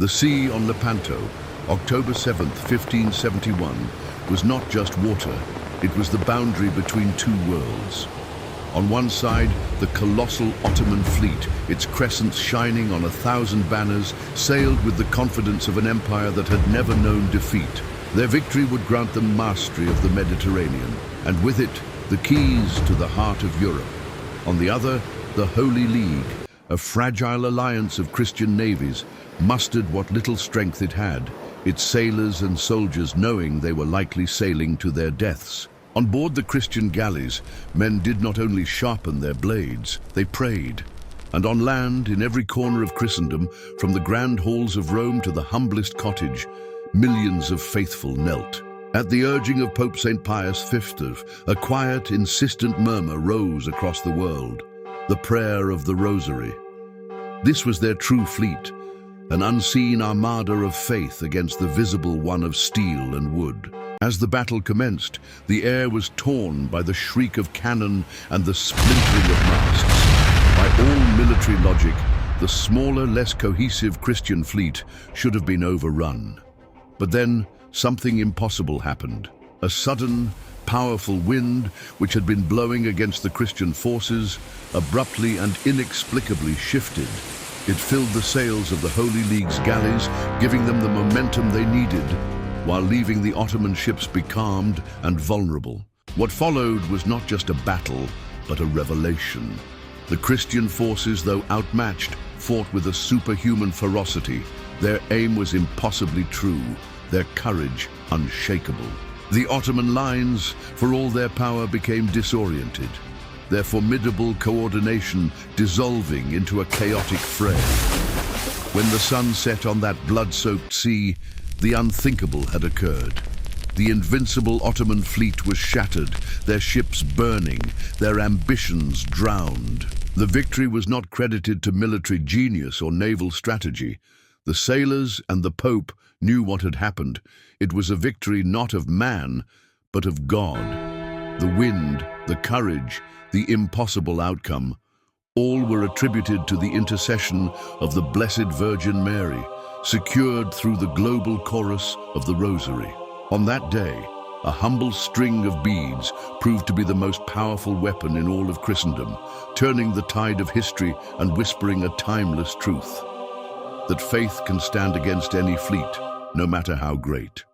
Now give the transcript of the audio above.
The sea on Lepanto, October 7, 1571, was not just water, it was the boundary between two worlds. On one side, the colossal Ottoman fleet, its crescents shining on 1,000 banners, sailed with the confidence of an empire that had never known defeat. Their victory would grant them mastery of the Mediterranean, and with it, the keys to the heart of Europe. On the other, the Holy League, a fragile alliance of Christian navies, mustered what little strength it had, its sailors and soldiers knowing they were likely sailing to their deaths. On board the Christian galleys, men did not only sharpen their blades, they prayed. And on land, in every corner of Christendom, from the grand halls of Rome to the humblest cottage, millions of faithful knelt. At the urging of Pope St. Pius V, a quiet, insistent murmur rose across the world, the prayer of the Rosary. This was their true fleet, an unseen armada of faith against the visible one of steel and wood. As the battle commenced, the air was torn by the shriek of cannon and the splintering of masts. By all military logic, the smaller, less cohesive Christian fleet should have been overrun. But then, something impossible happened. A sudden, powerful wind, which had been blowing against the Christian forces, abruptly and inexplicably shifted. It filled the sails of the Holy League's galleys, giving them the momentum they needed, while leaving the Ottoman ships becalmed and vulnerable. What followed was not just a battle, but a revelation. The Christian forces, though outmatched, fought with a superhuman ferocity. Their aim was impossibly true, their courage unshakable. The Ottoman lines, for all their power, became disoriented, their formidable coordination dissolving into a chaotic fray. When the sun set on that blood-soaked sea, the unthinkable had occurred. The invincible Ottoman fleet was shattered, their ships burning, their ambitions drowned. The victory was not credited to military genius or naval strategy. The sailors and the Pope knew what had happened. It was a victory not of man, but of God. The wind, the courage, the impossible outcome, all were attributed to the intercession of the Blessed Virgin Mary, secured through the global chorus of the Rosary. On that day, a humble string of beads proved to be the most powerful weapon in all of Christendom, turning the tide of history and whispering a timeless truth, that faith can stand against any fleet, no matter how great.